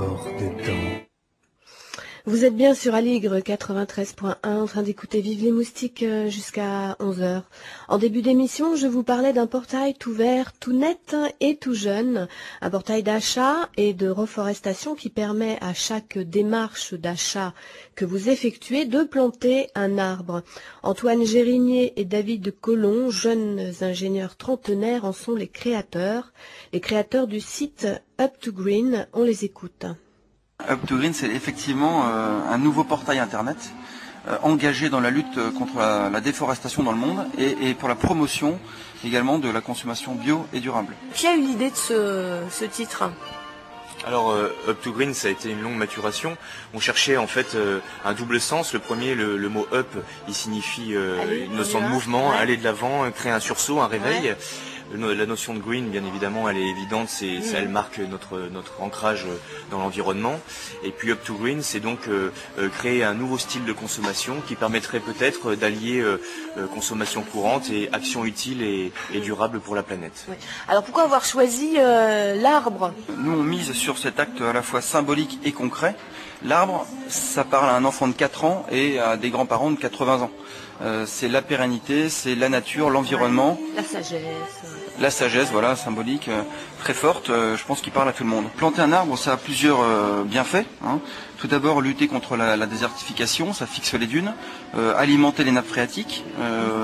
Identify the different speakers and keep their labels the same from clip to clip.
Speaker 1: Hors des temps.
Speaker 2: Vous êtes bien sur Aligre 93.1 en train d'écouter Vive les moustiques jusqu'à 11 heures. En début d'émission, je vous parlais d'un portail tout vert, tout net et tout jeune. Un portail d'achat et de reforestation qui permet à chaque démarche d'achat que vous effectuez de planter un arbre. Antoine Gérinier et David Collomb, jeunes ingénieurs trentenaires, en sont les créateurs du site Up2Green. On les écoute.
Speaker 3: Up2Green, c'est effectivement un nouveau portail internet engagé dans la lutte contre la déforestation dans le monde et pour la promotion également de la consommation bio et durable.
Speaker 2: Qui a eu l'idée de ce titre ?
Speaker 4: Alors Up2Green, ça a été une longue maturation. On cherchait en fait un double sens. Le premier, le mot up, il signifie une notion de mouvement, ouais. Aller de l'avant, créer un sursaut, un réveil. Ouais. La notion de green, bien évidemment, elle est évidente, elle marque notre ancrage dans l'environnement. Et puis Up2Green, c'est donc créer un nouveau style de consommation qui permettrait peut-être d'allier consommation courante et action utile et durable pour la planète.
Speaker 2: Oui. Alors pourquoi avoir choisi l'arbre ?
Speaker 3: Nous, on mise sur cet acte à la fois symbolique et concret. L'arbre, ça parle à un enfant de 4 ans et à des grands-parents de 80 ans. C'est la pérennité, c'est la nature, l'environnement.
Speaker 2: La sagesse.
Speaker 3: La sagesse, voilà, symbolique, très forte, je pense qu'il parle à tout le monde. Planter un arbre, ça a plusieurs bienfaits. Hein. Tout d'abord, lutter contre la désertification, ça fixe les dunes, alimenter les nappes phréatiques,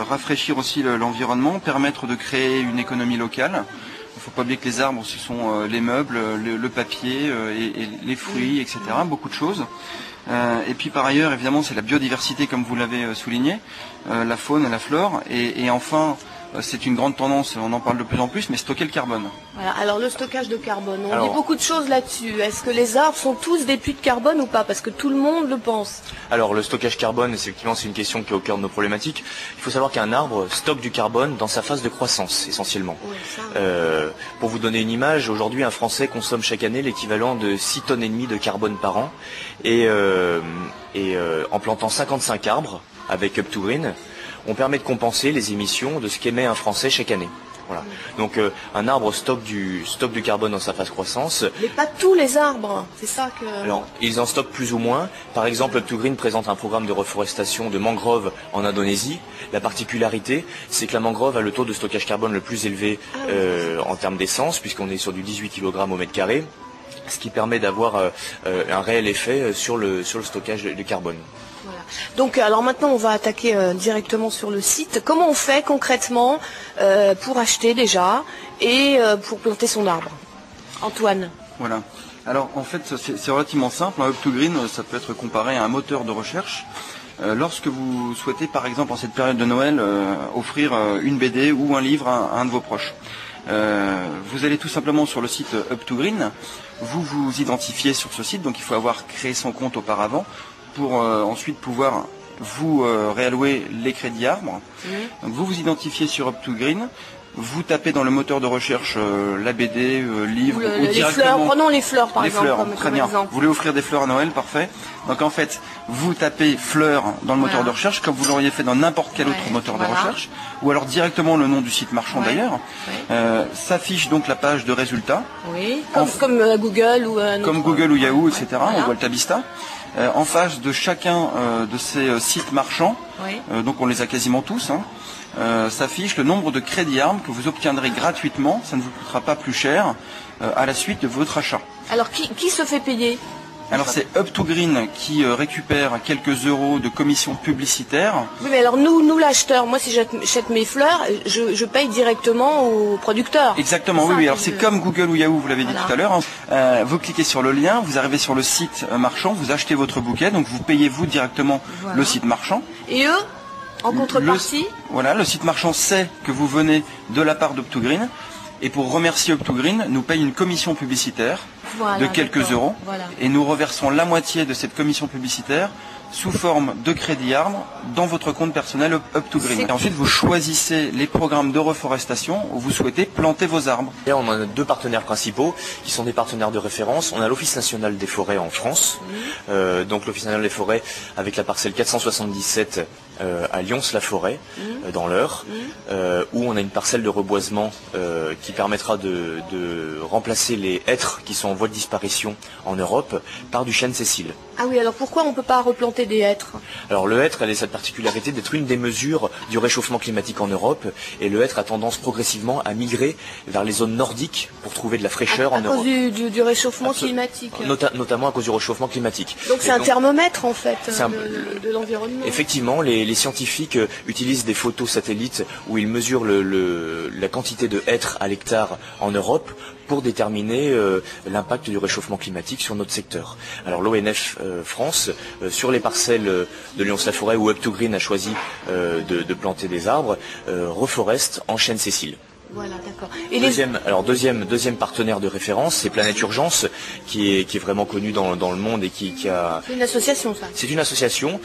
Speaker 3: rafraîchir aussi l'environnement, permettre de créer une économie locale. Il ne faut pas oublier que les arbres, ce sont les meubles, le papier, et les fruits, etc. Beaucoup de choses. Et puis par ailleurs, évidemment, c'est la biodiversité, comme vous l'avez souligné, la faune et la flore. Et enfin, c'est une grande tendance, on en parle de plus en plus, mais stocker le carbone.
Speaker 2: Voilà, alors le stockage de carbone, on dit beaucoup de choses là-dessus. Est-ce que les arbres sont tous des puits de carbone ou pas ? Parce que tout le monde le pense.
Speaker 4: Alors le stockage carbone, effectivement, c'est une question qui est au cœur de nos problématiques. Il faut savoir qu'un arbre stocke du carbone dans sa phase de croissance, essentiellement. Oui, pour vous donner une image, aujourd'hui, un Français consomme chaque année l'équivalent de 6,5 tonnes de carbone par an. Et en plantant 55 arbres avec Up2Green, on permet de compenser les émissions de ce qu'émet un Français chaque année. Voilà. Donc un arbre stocke du carbone dans sa phase croissance.
Speaker 2: Mais pas tous les arbres, c'est ça que...
Speaker 4: Alors, ils en stockent plus ou moins. Par exemple, Up2Green présente un programme de reforestation de mangroves en Indonésie. La particularité, c'est que la mangrove a le taux de stockage carbone le plus élevé en termes d'essence, puisqu'on est sur du 18 kg au mètre carré, ce qui permet d'avoir un réel effet sur le stockage de carbone.
Speaker 2: Voilà. Donc alors maintenant on va attaquer directement sur le site. Comment on fait concrètement pour acheter déjà et pour planter son arbre ? Antoine.
Speaker 3: Voilà. Alors en fait c'est relativement simple. Up2Green, ça peut être comparé à un moteur de recherche. Lorsque vous souhaitez par exemple en cette période de Noël offrir une BD ou un livre à un de vos proches. Vous allez tout simplement sur le site Up2Green, vous vous identifiez sur ce site, donc il faut avoir créé son compte auparavant pour ensuite pouvoir vous réallouer les crédits arbres. Donc vous vous identifiez sur Up2Green, vous tapez dans le moteur de recherche la BD, livre ou
Speaker 2: les
Speaker 3: directement...
Speaker 2: fleurs, prenons les fleurs par exemple.
Speaker 3: Fleurs, très bien. Exemple. Vous voulez offrir des fleurs à Noël, parfait. Donc en fait, vous tapez fleurs dans le moteur de recherche, comme vous l'auriez fait dans n'importe quel autre moteur de recherche, ou alors directement le nom du site marchand d'ailleurs. S'affiche donc la page de résultats.
Speaker 2: Oui, comme Google ou...
Speaker 3: comme Google ou Yahoo, etc., ou Alta Vista. En face de chacun de ces sites marchands, donc on les a quasiment tous, s'affiche le nombre de crédits arbres que vous obtiendrez gratuitement, ça ne vous coûtera pas plus cher, à la suite de votre achat.
Speaker 2: Alors qui se fait payer ?
Speaker 3: Alors c'est Up2Green qui récupère quelques euros de commission publicitaire.
Speaker 2: Oui, mais alors nous l'acheteur, moi si j'achète mes fleurs, je paye directement au producteur.
Speaker 3: Exactement, oui. Alors c'est comme Google ou Yahoo, vous l'avez dit tout à l'heure. Vous cliquez sur le lien, vous arrivez sur le site marchand, vous achetez votre bouquet, donc vous payez vous directement le site marchand.
Speaker 2: Et eux, en contrepartie,
Speaker 3: le site marchand sait que vous venez de la part d'Up2Green. Et pour remercier Up2Green, nous paye une commission publicitaire de quelques euros. Et nous reversons la moitié de cette commission publicitaire sous forme de crédit arbre dans votre compte personnel Up2Green. Et ensuite, vous choisissez les programmes de reforestation où vous souhaitez planter vos arbres.
Speaker 4: Et on a 2 partenaires principaux qui sont des partenaires de référence. On a l'Office national des forêts en France, donc l'Office national des forêts avec la parcelle 477 à Lyons-la-Forêt, dans l'Eure, où on a une parcelle de reboisement qui permettra de remplacer les hêtres qui sont en voie de disparition en Europe par du chêne Cécile.
Speaker 2: Ah oui, alors pourquoi on ne peut pas replanter des hêtres?
Speaker 4: Alors le hêtre, elle a cette particularité d'être une des mesures du réchauffement climatique en Europe, et le hêtre a tendance progressivement à migrer vers les zones nordiques pour trouver de la fraîcheur en Europe.
Speaker 2: À cause du réchauffement climatique.
Speaker 4: Notamment à cause du réchauffement climatique.
Speaker 2: Donc c'est un thermomètre en fait de l'environnement.
Speaker 4: Effectivement, les scientifiques utilisent des photos satellites où ils mesurent la quantité de hêtres à l'hectare en Europe pour déterminer l'impact du réchauffement climatique sur notre secteur. Alors l'ONF France, sur les parcelles de Lyons-la-Forêt où Up2Green a choisi de planter des arbres, reforeste en chêne Cécile.
Speaker 2: Voilà, d'accord.
Speaker 4: Deuxième partenaire de référence, c'est Planète Urgence, qui est vraiment connu dans le monde et qui a...
Speaker 2: C'est une association, ça.
Speaker 4: C'est une association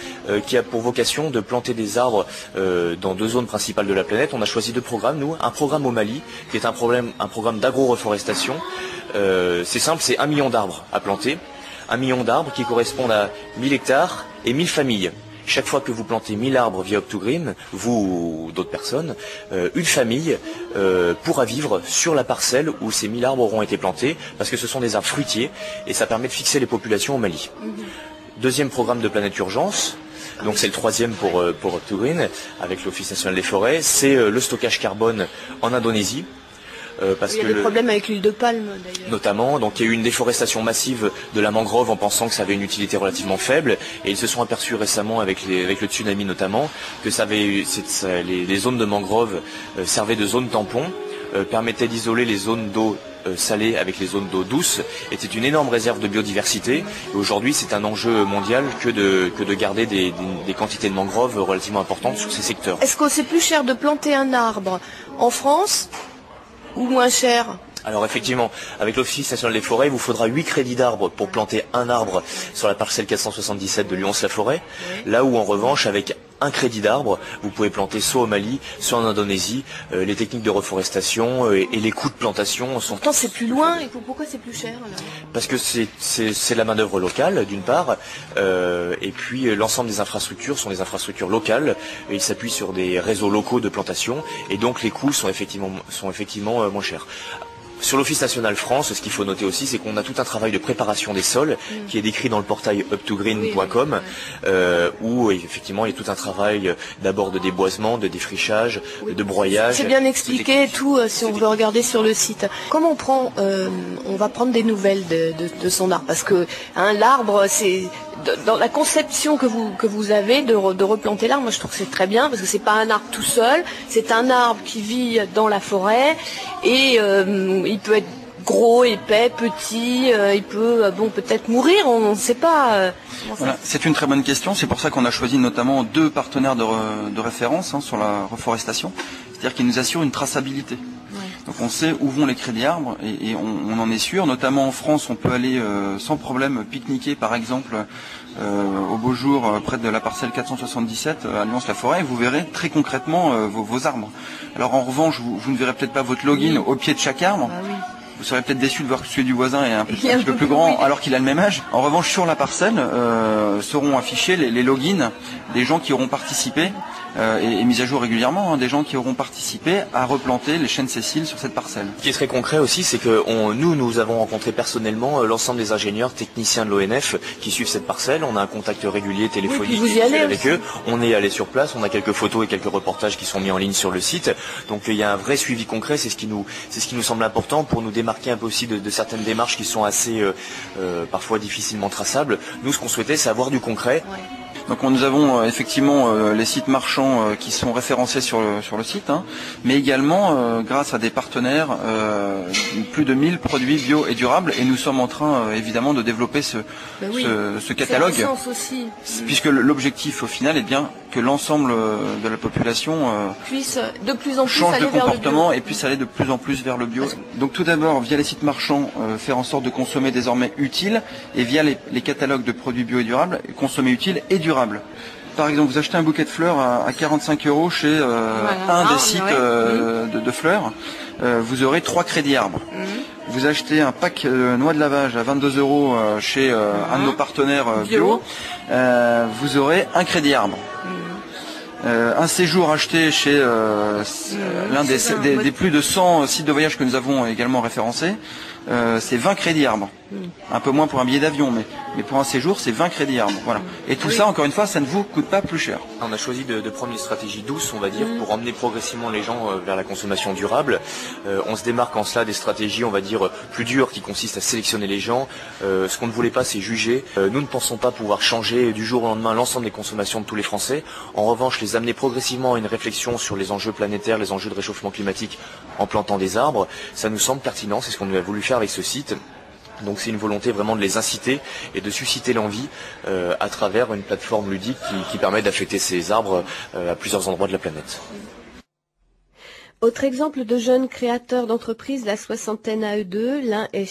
Speaker 4: qui a pour vocation de planter des arbres dans 2 zones principales de la planète. On a choisi 2 programmes, nous. Un programme au Mali, qui est un programme d'agro-reforestation. C'est simple, c'est 1 million d'arbres à planter. 1 million d'arbres qui correspondent à 1000 hectares et 1000 familles. Chaque fois que vous plantez 1000 arbres via Up2Green, vous ou d'autres personnes, une famille pourra vivre sur la parcelle où ces 1000 arbres auront été plantés, parce que ce sont des arbres fruitiers, et ça permet de fixer les populations au Mali. Deuxième programme de Planète Urgence, donc c'est le 3e pour Up2Green, avec l'Office national des forêts, c'est le stockage carbone en Indonésie.
Speaker 2: Il y a des problèmes avec l'huile de palme d'ailleurs.
Speaker 4: Notamment, donc il y a eu une déforestation massive de la mangrove en pensant que ça avait une utilité relativement faible, et ils se sont aperçus récemment avec le tsunami notamment que les zones de mangrove servaient de zones tampons, permettaient d'isoler les zones d'eau salée avec les zones d'eau douce, était une énorme réserve de biodiversité, et aujourd'hui c'est un enjeu mondial que de garder des quantités de mangroves relativement importantes sur ces secteurs.
Speaker 2: Est-ce que c'est plus cher de planter un arbre en France ou moins cher?
Speaker 4: Alors effectivement, avec l'Office national des forêts, il vous faudra 8 crédits d'arbres pour planter un arbre sur la parcelle 477 de Lyons-la-Forêt. Là où en revanche, avec un crédit d'arbre, vous pouvez planter soit au Mali, soit en Indonésie. Les techniques de reforestation et les coûts de plantation sont...
Speaker 2: Pourtant c'est plus loin, et pourquoi c'est plus cher là?
Speaker 4: Parce que c'est la main d'œuvre locale d'une part, et puis l'ensemble des infrastructures sont des infrastructures locales, et ils s'appuient sur des réseaux locaux de plantation, et donc les coûts sont effectivement moins chers. Sur l'Office national France, ce qu'il faut noter aussi, c'est qu'on a tout un travail de préparation des sols qui est décrit dans le portail up2green.com, où effectivement il y a tout un travail d'abord de déboisement, de défrichage, de broyage.
Speaker 2: C'est bien expliqué tout si on veut regarder sur le site. Comment on va prendre des nouvelles de son arbre? Parce que l'arbre, c'est dans la conception que vous avez de replanter l'arbre, moi je trouve que c'est très bien, parce que c'est pas un arbre tout seul, c'est un arbre qui vit dans la forêt, et il peut être gros, épais, petit, il peut peut-être mourir, on ne sait pas.
Speaker 3: Voilà, c'est une très bonne question, c'est pour ça qu'on a choisi notamment 2 partenaires de référence sur la reforestation, c'est-à-dire qu'ils nous assurent une traçabilité. Donc on sait où vont les crédits arbres, et on en est sûr. Notamment en France, on peut aller sans problème pique-niquer par exemple au beau jour près de la parcelle 477 à Lyons-la-Forêt, et vous verrez très concrètement vos arbres. Alors en revanche, vous ne verrez peut-être pas votre login au pied de chaque arbre. Vous serez peut-être déçu de voir que celui du voisin est un petit peu plus grand alors qu'il a le même âge. En revanche, sur la parcelle seront affichés les logins des gens qui auront participé et mis à jour régulièrement, des gens qui auront participé à replanter les chênes Cécile sur cette parcelle.
Speaker 4: Ce qui est très concret aussi, c'est que nous avons rencontré personnellement l'ensemble des ingénieurs techniciens de l'ONF qui suivent cette parcelle. On a un contact régulier téléphonique avec eux. On est allé sur place, on a quelques photos et quelques reportages qui sont mis en ligne sur le site. Donc il y a un vrai suivi concret, c'est ce qui nous semble important pour nous démarquer un peu aussi de certaines démarches qui sont assez parfois difficilement traçables. Nous, ce qu'on souhaitait, c'est avoir du concret.
Speaker 3: Donc nous avons effectivement les sites marchands qui sont référencés sur le site, mais également grâce à des partenaires plus de 1000 produits bio et durables, et nous sommes en train évidemment de développer ce catalogue,
Speaker 2: c'est un sens aussi.
Speaker 3: Puisque l'objectif au final est bien que l'ensemble de la population
Speaker 2: puisse de plus en plus
Speaker 3: change
Speaker 2: aller
Speaker 3: de comportement
Speaker 2: vers le bio.
Speaker 3: et puisse aller de plus en plus vers le bio. Donc tout d'abord via les sites marchands faire en sorte de consommer désormais utile, et via les catalogues de produits bio et durables consommer utile et durable. durable. Par exemple, vous achetez un bouquet de fleurs à 45 € chez un des sites de fleurs, vous aurez 3 crédits arbres. Vous achetez un pack noix de lavage à 22 € chez un de nos partenaires bio, vous aurez un crédit arbre. Un séjour acheté chez l'un des plus de 100 sites de voyage que nous avons également référencés, c'est 20 crédits arbres. Un peu moins pour un billet d'avion, mais pour un séjour, c'est 20 crédits arbres. Voilà. Et tout ça, encore une fois, ça ne vous coûte pas plus cher.
Speaker 4: On a choisi de prendre une stratégie douce, on va dire, pour emmener progressivement les gens vers la consommation durable. On se démarque en cela des stratégies, on va dire, plus dures qui consistent à sélectionner les gens. Ce qu'on ne voulait pas, c'est juger. Nous ne pensons pas pouvoir changer du jour au lendemain l'ensemble des consommations de tous les Français. En revanche, les amener progressivement à une réflexion sur les enjeux planétaires, les enjeux de réchauffement climatique en plantant des arbres, ça nous semble pertinent, c'est ce qu'on a voulu faire avec ce site. Donc c'est une volonté vraiment de les inciter et de susciter l'envie à travers une plateforme ludique qui permet d'affecter ces arbres à plusieurs endroits de la planète.
Speaker 2: Autre exemple de jeunes créateurs d'entreprises, la soixantaine AE2, l'un est